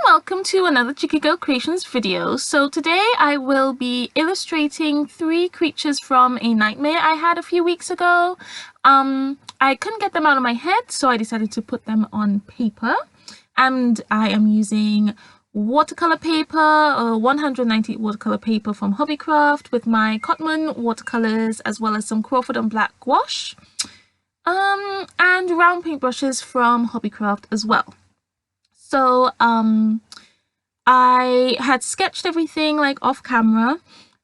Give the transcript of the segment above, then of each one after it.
welcome to another Checiegirl Creations video. So today I will be illustrating 3 creatures from a nightmare I had a few weeks ago. I couldn't get them out of my head, so I decided to put them on paper. And I am using watercolor paper, 190 watercolor paper from Hobbycraft with my Cotman watercolors, as well as some Crawford and black gouache. And round paintbrushes from Hobbycraft as well. So I had sketched everything like off camera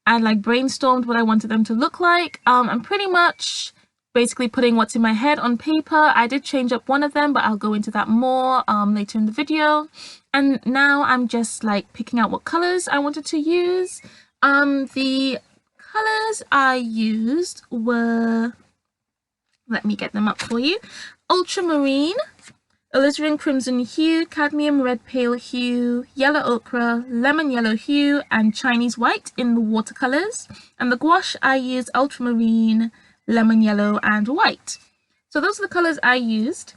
and like brainstormed what I wanted them to look like. I'm pretty much basically putting what's in my head on paper. I did change up one of them, but I'll go into that more later in the video. And now I'm just like picking out what colors I wanted to use. The colors I used were, let me get them up for you, Ultramarine, Alizarin crimson hue, cadmium red pale hue, yellow ochre, lemon yellow hue, and Chinese white in the watercolors. And the gouache I used ultramarine, lemon yellow, and white. So those are the colors I used.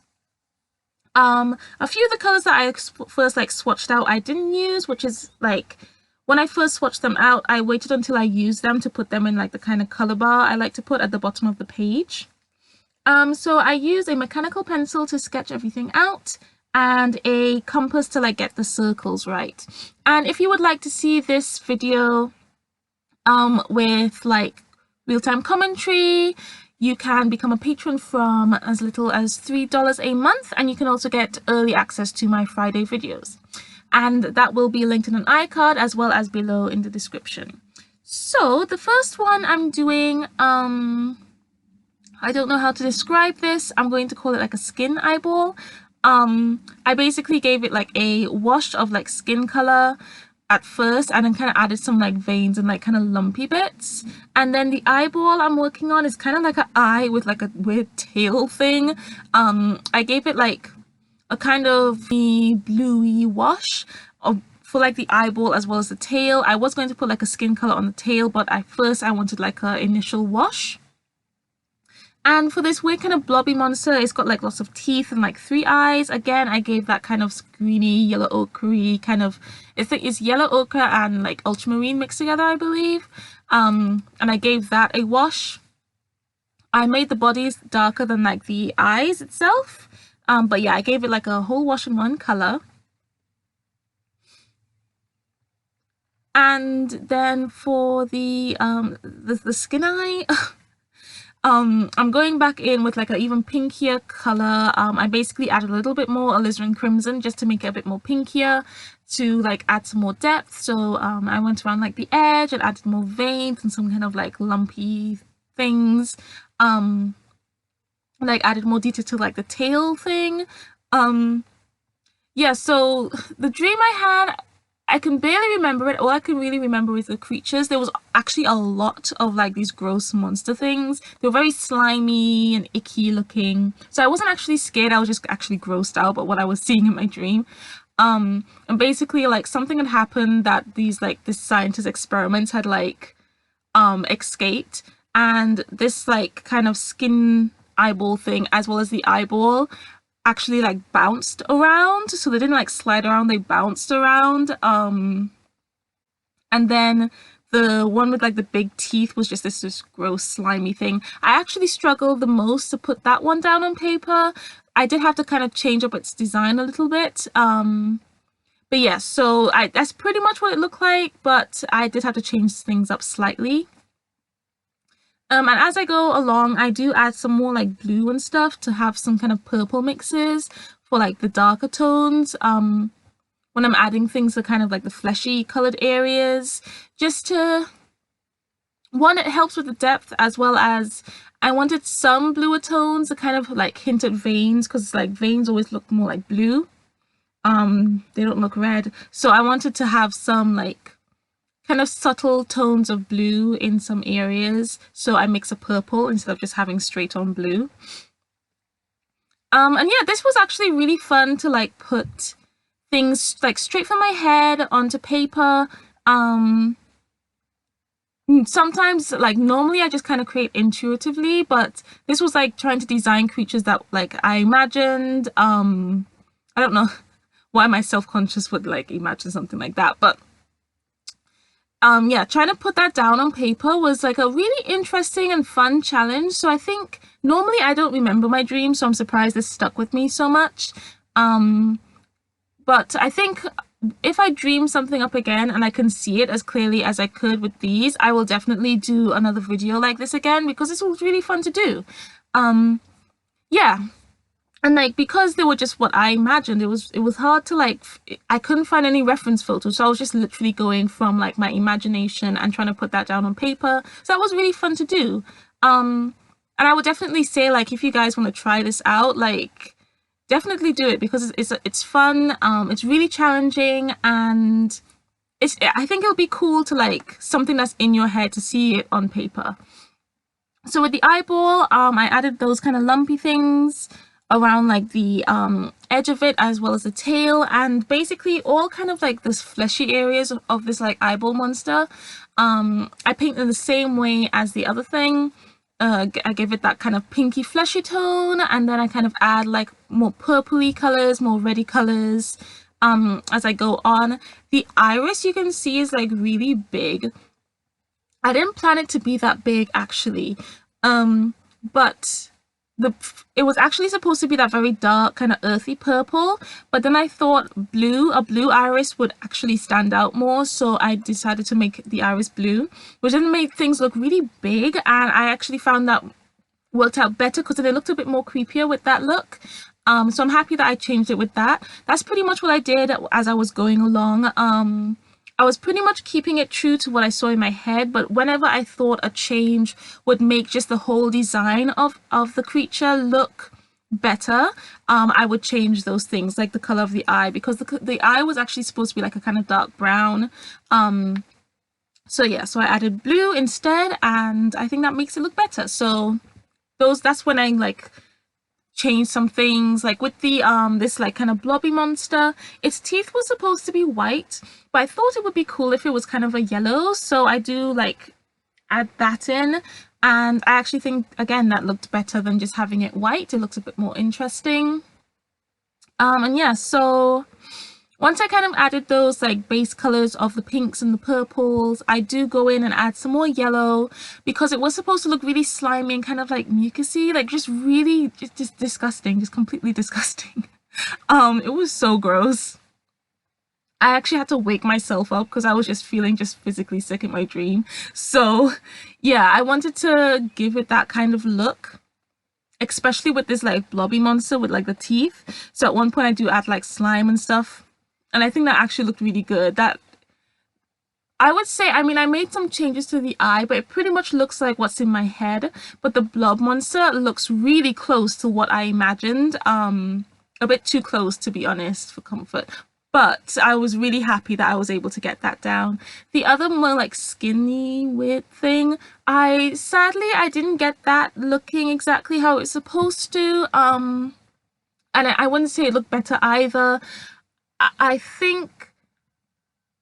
A few of the colors that I first like swatched out I didn't use, which is like when I first swatched them out, I waited until I used them to put them in like the kind of color bar I like to put at the bottom of the page. So I used a mechanical pencil to sketch everything out and a compass to like get the circles right. And if you would like to see this video with like real-time commentary, you can become a patron from as little as $3 a month, and you can also get early access to my Friday videos. And that will be linked in an iCard as well as below in the description. So the first one I'm doing, I don't know how to describe this. I'm going to call it like a skin eyeball. I basically gave it like a wash of like skin color at first, and then kind of added some like veins and like kind of lumpy bits. And then the eyeball I'm working on is kind of like an eye with like a weird tail thing. I gave it like a kind of bluey wash for like the eyeball as well as the tail. I was going to put like a skin color on the tail, but at first I wanted like an initial wash. And for this weird kind of blobby monster, it's got like lots of teeth and like 3 eyes. Again, I gave that kind of screeny yellow ochre kind of, I think it's yellow ochre and like ultramarine mixed together, I believe. And I gave that a wash. I made the bodies darker than like the eyes itself. But yeah, I gave it like a whole wash in one color. And then for the skin eye, I'm going back in with like an even pinkier color. I basically added a little bit more alizarin crimson just to make it a bit more pinkier, to like add some more depth. So I went around like the edge and added more veins and some kind of like lumpy things. Like added more detail to like the tail thing. Yeah, so the dream I had, I can barely remember it. All I can really remember is the creatures. There was actually a lot of like these gross monster things. They were very slimy and icky looking. So I wasn't actually scared. I was just actually grossed out by what I was seeing in my dream. And basically like something had happened that this scientist experiments had like escaped, and this like kind of skin eyeball thing as well as the eyeball actually like bounced around. So they didn't like slide around, they bounced around. And then the one with like the big teeth was just this gross slimy thing. I actually struggled the most to put that one down on paper. I did have to kind of change up its design a little bit. But yeah, so that's pretty much what it looked like, but I did have to change things up slightly. And as I go along, I do add some more like blue and stuff to have some kind of purple mixes for like the darker tones. When I'm adding things to kind of like the fleshy colored areas, just to, one, it helps with the depth, as well as I wanted some bluer tones to kind of like hint at veins, because like veins always look more like blue. They don't look red. So I wanted to have some like kind of subtle tones of blue in some areas, so I mix a purple instead of just having straight on blue. And yeah, this was actually really fun to like put things like straight from my head onto paper. Sometimes like normally I just kind of create intuitively, but this was like trying to design creatures that like I imagined. I don't know, why am I self-conscious would like imagine something like that. But yeah, trying to put that down on paper was like a really interesting and fun challenge. So I think normally I don't remember my dreams, so I'm surprised this stuck with me so much. But I think if I dream something up again and I can see it as clearly as I could with these, I will definitely do another video like this again, because this was really fun to do. Yeah. And like, because they were just what I imagined, it was hard to like, I couldn't find any reference photos, so I was just literally going from like my imagination and trying to put that down on paper. So that was really fun to do. And I would definitely say, like, if you guys want to try this out, like, definitely do it, because it's fun. It's really challenging, and I think it'll be cool to like something that's in your head to see it on paper. So with the eyeball, I added those kind of lumpy things around like the edge of it, as well as the tail, and basically all kind of like this fleshy areas of this like eyeball monster. I paint in the same way as the other thing. I give it that kind of pinky fleshy tone, and then I kind of add like more purpley colors, more reddy colors as I go on. The iris, you can see, is like really big. I didn't plan it to be that big actually, but it was actually supposed to be that very dark kind of earthy purple, but then I thought a blue iris would actually stand out more, so I decided to make the iris blue, which then made things look really big, and I actually found that worked out better because it looked a bit more creepier with that look. So I'm happy that I changed it with that. That's pretty much what I did as I was going along. I was pretty much keeping it true to what I saw in my head, but whenever I thought a change would make just the whole design of the creature look better, I would change those things, like the color of the eye, because the eye was actually supposed to be like a kind of dark brown. So yeah, so I added blue instead, and I think that makes it look better. So that's when I like change some things, like with the this like kind of blobby monster. Its teeth were supposed to be white, but I thought it would be cool if it was kind of a yellow, so I do like add that in, and I actually think again that looked better than just having it white. It looks a bit more interesting. And yeah, so once I kind of added those like base colors of the pinks and the purples, I do go in and add some more yellow, because it was supposed to look really slimy and kind of like mucusy, like just really just disgusting, just completely disgusting. It was so gross. I actually had to wake myself up because I was just feeling just physically sick in my dream. So yeah, I wanted to give it that kind of look, especially with this like blobby monster with like the teeth. So at one point I do add like slime and stuff, and I think that actually looked really good. That, I would say, I mean, I made some changes to the eye, but it pretty much looks like what's in my head. But the blob monster looks really close to what I imagined. A bit too close, to be honest, for comfort. But I was really happy that I was able to get that down. The other more like skinny weird thing, sadly I didn't get that looking exactly how it's supposed to. And I wouldn't say it looked better either. I think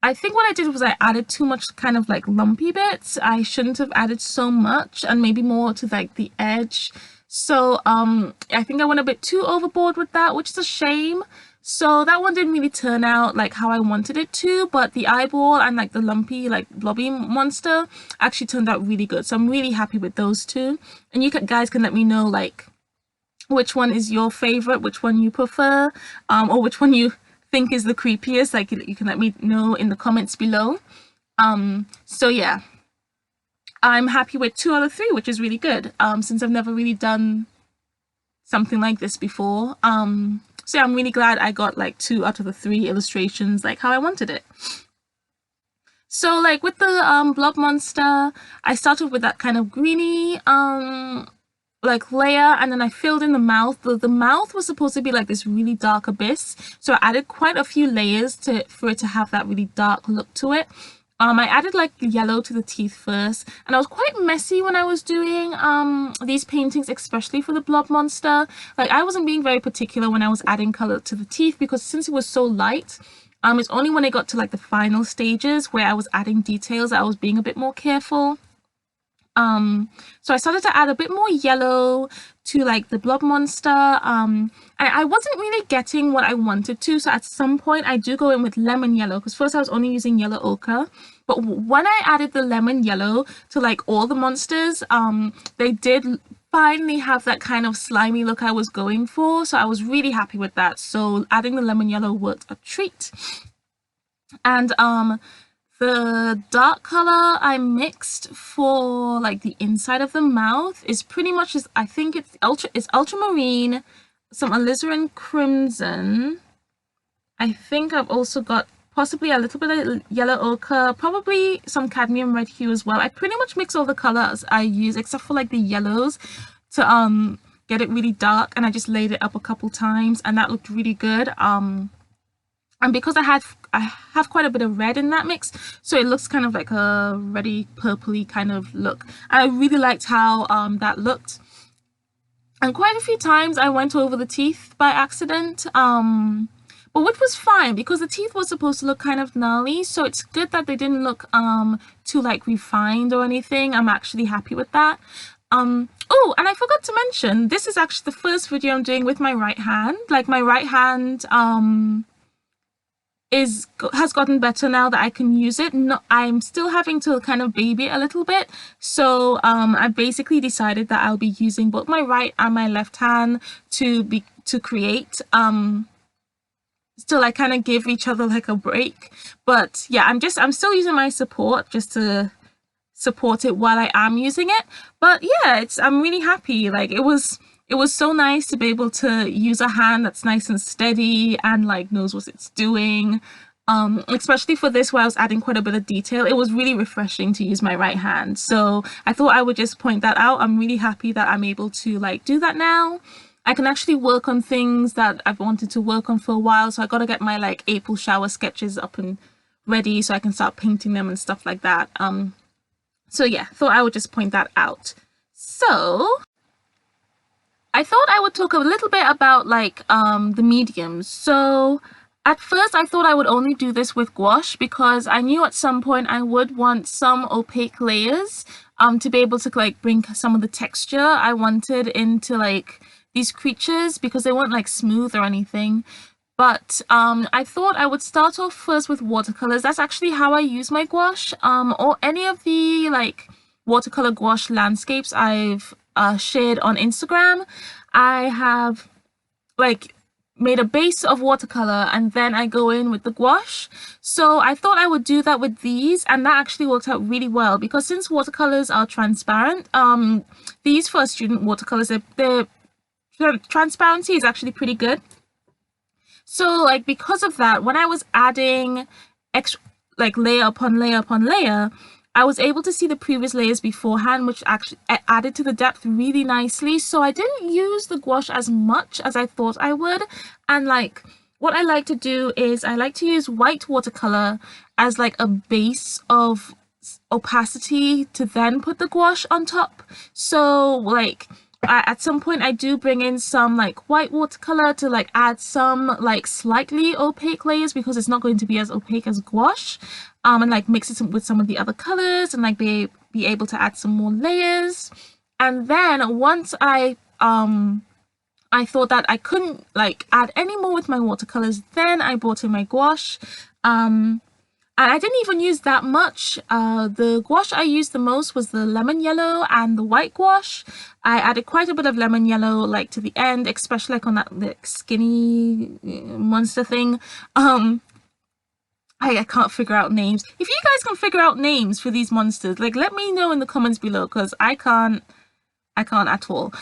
what I did was I added too much kind of like lumpy bits. I shouldn't have added so much, and maybe more to like the edge. So I think I went a bit too overboard with that, which is a shame. So that one didn't really turn out like how I wanted it to, but the eyeball and like the lumpy like blobby monster actually turned out really good. So I'm really happy with those two, and you guys can let me know like which one is your favorite, which one you prefer, or which one you think is the creepiest. Like you can let me know in the comments below. So yeah, I'm happy with 2 out of 3, which is really good, since I've never really done something like this before. So yeah, I'm really glad I got like 2 out of the 3 illustrations like how I wanted it. So like with the blob monster, I started with that kind of greeny like layer, and then I filled in the mouth. The mouth was supposed to be like this really dark abyss, so I added quite a few layers for it to have that really dark look to it. I added like yellow to the teeth first, and I was quite messy when I was doing these paintings, especially for the blob monster. Like I wasn't being very particular when I was adding color to the teeth, because since it was so light, it's only when I got to like the final stages where I was adding details that I was being a bit more careful. So I started to add a bit more yellow to like the blob monster. I wasn't really getting what I wanted to, so at some point I do go in with lemon yellow, because first I was only using yellow ochre, but when I added the lemon yellow to like all the monsters, they did finally have that kind of slimy look I was going for, so I was really happy with that. So adding the lemon yellow worked a treat. And the dark color I mixed for like the inside of the mouth is pretty much just, I think it's ultramarine, some alizarin crimson. I think I've also got possibly a little bit of yellow ochre, probably some cadmium red hue as well. I pretty much mix all the colors I use except for like the yellows to get it really dark, and I just laid it up a couple times and that looked really good. And because I have quite a bit of red in that mix, so it looks kind of like a reddy purpley kind of look. I really liked how that looked. And quite a few times I went over the teeth by accident, but which was fine because the teeth were supposed to look kind of gnarly, so it's good that they didn't look too like refined or anything. I'm actually happy with that. Oh, and I forgot to mention, this is actually the first video I'm doing with my right hand. Like my right hand has gotten better now that I can use it. I'm still having to kind of baby it a little bit, so I basically decided that I'll be using both my right and my left hand to create, to like kind of give each other like a break. But yeah, I'm still using my support just to support it while I am using it. But yeah, I'm really happy. Like it was so nice to be able to use a hand that's nice and steady and like knows what it's doing, especially for this where I was adding quite a bit of detail. It was really refreshing to use my right hand, so I thought I would just point that out. I'm really happy that I'm able to like do that now. I can actually work on things that I've wanted to work on for a while, so I got to get my like April shower sketches up and ready so I can start painting them and stuff like that. So yeah, thought I would just point that out. So I thought I would talk a little bit about like the mediums. So at first I thought I would only do this with gouache because I knew at some point I would want some opaque layers to be able to like bring some of the texture I wanted into like these creatures, because they weren't like smooth or anything. But I thought I would start off first with watercolors. That's actually how I use my gouache, or any of the like watercolor gouache landscapes I've shared on Instagram. I have like made a base of watercolor and then I go in with the gouache. So I thought I would do that with these, and that actually worked out really well because since watercolors are transparent, these for student watercolors, their transparency is actually pretty good. So like because of that, when I was adding extra like layer upon layer upon layer, I was able to see the previous layers beforehand, which actually added to the depth really nicely. So I didn't use the gouache as much as I thought I would. And like what I like to do is I like to use white watercolor as like a base of opacity to then put the gouache on top. So like at some point I do bring in some like white watercolor to like add some like slightly opaque layers because it's not going to be as opaque as gouache, and like mix it with some of the other colors and like be able to add some more layers. And then once I thought that I couldn't like add any more with my watercolors, then I brought in my gouache. And I didn't even use that much. The gouache I used the most was the lemon yellow and the white gouache. I added quite a bit of lemon yellow like to the end, especially like on that like skinny monster thing. I can't figure out names. If you guys can figure out names for these monsters, like let me know in the comments below because I can't at all.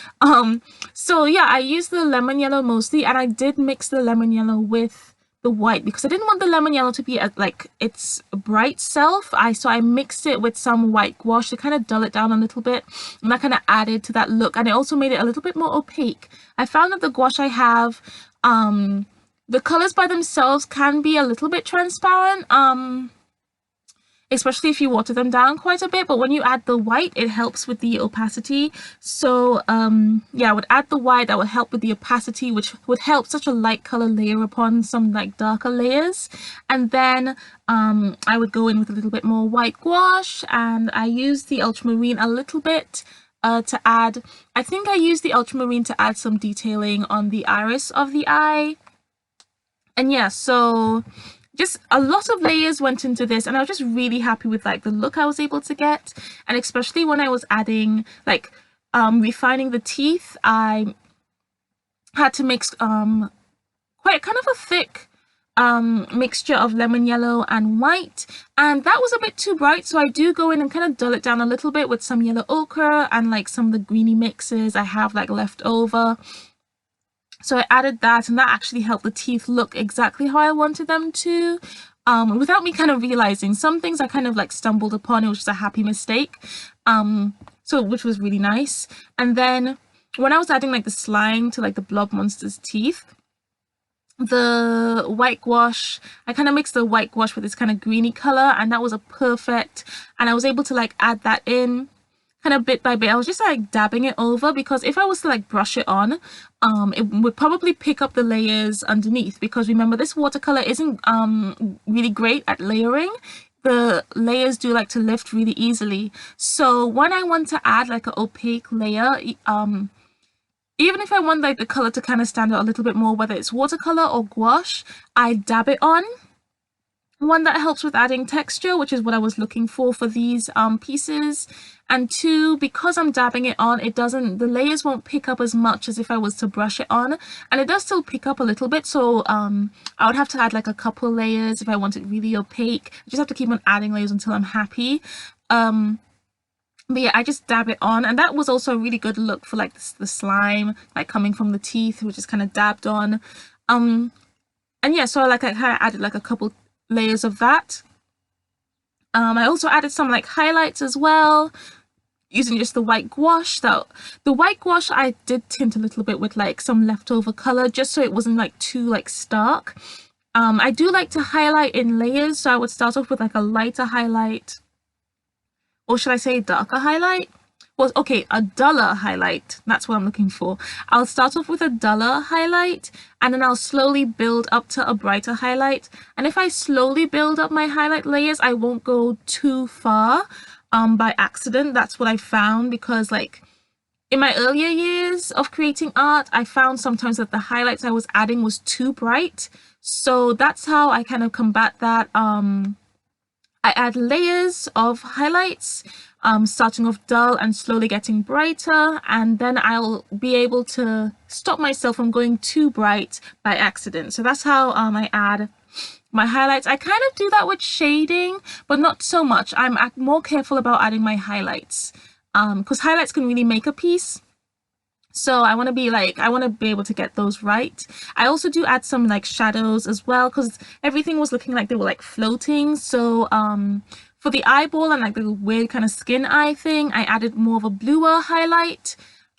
So yeah, I used the lemon yellow mostly, and I did mix the lemon yellow with the white because I didn't want the lemon yellow to be at like its bright self. So I mixed it with some white gouache to kind of dull it down a little bit, and that kind of added to that look, and it also made it a little bit more opaque. I found that the gouache I have, the colors by themselves can be a little bit transparent, especially if you water them down quite a bit, but when you add the white it helps with the opacity. So yeah, I would add the white, that would help with the opacity, which would help such a light color layer upon some like darker layers. And then I would go in with a little bit more white gouache, and I used the ultramarine a little bit to add, I think I used the Ultramarine to add some detailing on the iris of the eye. And yeah, so just a lot of layers went into this, and I was just really happy with like the look I was able to get. And especially when I was adding like refining the teeth, I had to mix quite kind of a thick mixture of lemon yellow and white, and that was a bit too bright, so I do go in and kind of dull it down a little bit with some yellow ochre and like some of the greeny mixes I have like left over. So I added that, and that actually helped the teeth look exactly how I wanted them to, without me kind of realizing. Some things I kind of like stumbled upon, it was just a happy mistake, which was really nice. And then when I was adding like the slime to like the blob monster's teeth, the white gouache, I kind of mixed the white gouache with this kind of greeny color, and that was a perfect, and I was able to like add that in kind of bit by bit. I was just like dabbing it over, because if I was to like brush it on, it would probably pick up the layers underneath, because remember, this watercolor isn't really great at layering. The layers do like to lift really easily. So when I want to add like an opaque layer, even if I want like the color to kind of stand out a little bit more, whether it's watercolor or gouache, I dab it on. One, that helps with adding texture, which is what I was looking for these pieces. And two, because I'm dabbing it on, the layers won't pick up as much as if I was to brush it on. And it does still pick up a little bit, so I would have to add like a couple layers if I want it really opaque. I just have to keep on adding layers until I'm happy. But yeah, I just dab it on, and that was also a really good look for like the slime like coming from the teeth, which is kind of dabbed on. And yeah, so like I kind of added like a couple layers of that. I also added some like highlights as well, using just the white gouache. The white gouache I did tint a little bit with like some leftover color, just so it wasn't like too like stark. I do like to highlight in layers, so I would start off with like a lighter highlight, or should I say darker highlight? Well, okay, a duller highlight, that's what I'm looking for. I'll start off with a duller highlight, and then I'll slowly build up to a brighter highlight. And if I slowly build up my highlight layers, I won't go too far by accident. That's what I found, because like in my earlier years of creating art, I found sometimes that the highlights I was adding was too bright. So that's how I kind of combat that. I add layers of highlights, starting off dull and slowly getting brighter, and then I'll be able to stop myself from going too bright by accident. So that's how I add my highlights. I kind of do that with shading, but not so much. I'm more careful about adding my highlights, because highlights can really make a piece. So I want to be able to get those right. I also do add some like shadows as well, because everything was looking like they were like floating. So for the eyeball and like the weird kind of skin eye thing, I added more of a bluer highlight.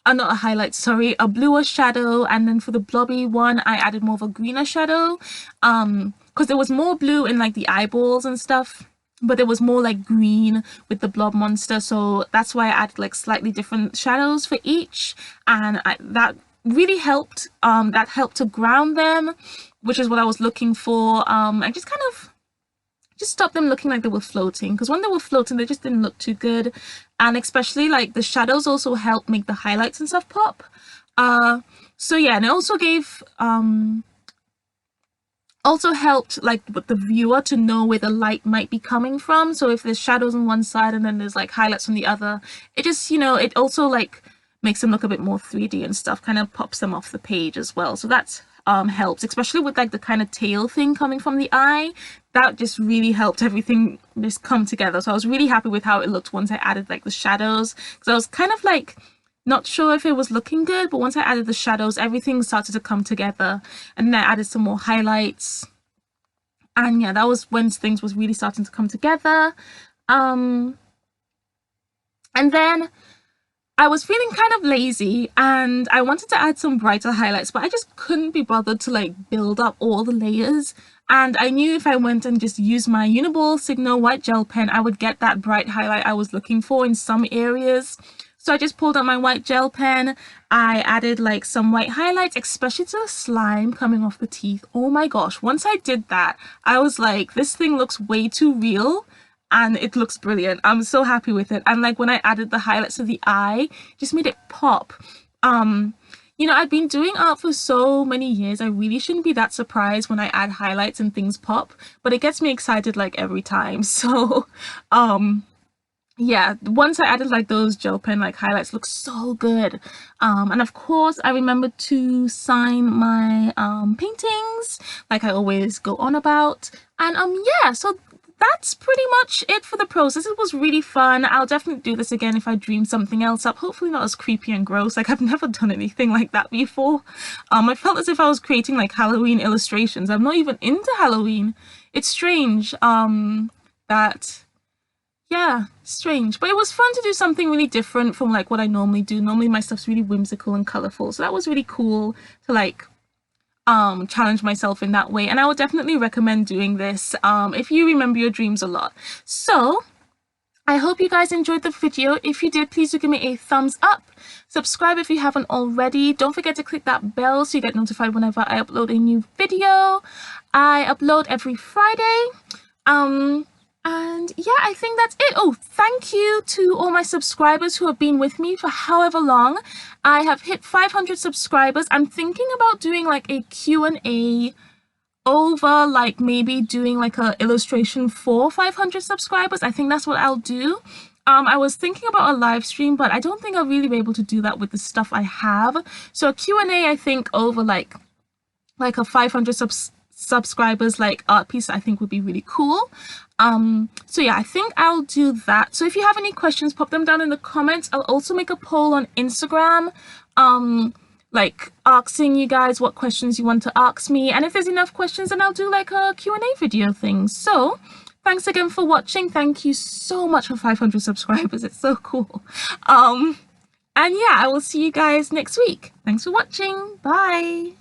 Not a highlight, sorry, a bluer shadow. And then for the blobby one, I added more of a greener shadow, because there was more blue in like the eyeballs and stuff, but there was more like green with the blob monster, so that's why I added like slightly different shadows for each, and that really helped. That helped to ground them, which is what I was looking for. I just kind of stopped them looking like they were floating, because when they were floating they just didn't look too good, and especially like the shadows also helped make the highlights and stuff pop. So yeah, and it also gave also helped like with the viewer to know where the light might be coming from. So if there's shadows on one side and then there's like highlights on the other, it just, you know, it also like makes them look a bit more 3D and stuff, kind of pops them off the page as well. So that helps, especially with like the kind of tail thing coming from the eye. That just really helped everything just come together. So I was really happy with how it looked once I added like the shadows, because I was kind of like not sure if it was looking good, but once I added the shadows, everything started to come together. And then I added some more highlights, and yeah, that was when things was really starting to come together. And then I was feeling kind of lazy, and I wanted to add some brighter highlights, but I just couldn't be bothered to like build up all the layers. And I knew if I went and just used my Uniball Signo white gel pen, I would get that bright highlight I was looking for in some areas. So I just pulled out my white gel pen. I added like some white highlights, especially to the slime coming off the teeth. Oh my gosh, once I did that, I was like, this thing looks way too real. and it looks brilliant. I'm so happy with it. And like when I added the highlights to the eye, just made it pop. You know, I've been doing art for so many years. I really shouldn't be that surprised when I add highlights and things pop, but it gets me excited like every time. So yeah, once I added like those gel pen like highlights, look so good. And of course I remembered to sign my paintings like I always go on about. And yeah, so that's pretty much it for the process. It was really fun. I'll definitely do this again if I dream something else up. Hopefully not as creepy and gross. Like I've never done anything like that before. I felt as if I was creating like Halloween illustrations. I'm not even into Halloween. It's strange that, yeah, strange. But it was fun to do something really different from like what I normally do. Normally my stuff's really whimsical and colorful. So that was really cool to like challenge myself in that way, and I would definitely recommend doing this if you remember your dreams a lot. So I hope you guys enjoyed the video. If you did, please do give me a thumbs up. Subscribe if you haven't already. Don't forget to click that bell so you get notified whenever I upload a new video. I upload every Friday. And yeah, I think that's it. Oh, thank you to all my subscribers who have been with me for however long. I have hit 500 subscribers. I'm thinking about doing like a Q&A over like maybe doing like a illustration for 500 subscribers. I think that's what I'll do. I was thinking about a live stream, but I don't think I'll really be able to do that with the stuff I have. So a Q&A, I think over like a 500 subscribers like art piece, I think would be really cool. So yeah, I think I'll do that. So if you have any questions, pop them down in the comments. I'll also make a poll on Instagram, like asking you guys what questions you want to ask me. And if there's enough questions, then I'll do like a Q&A video thing. So thanks again for watching. Thank you so much for 500 subscribers. It's so cool. And yeah, I will see you guys next week. Thanks for watching. Bye.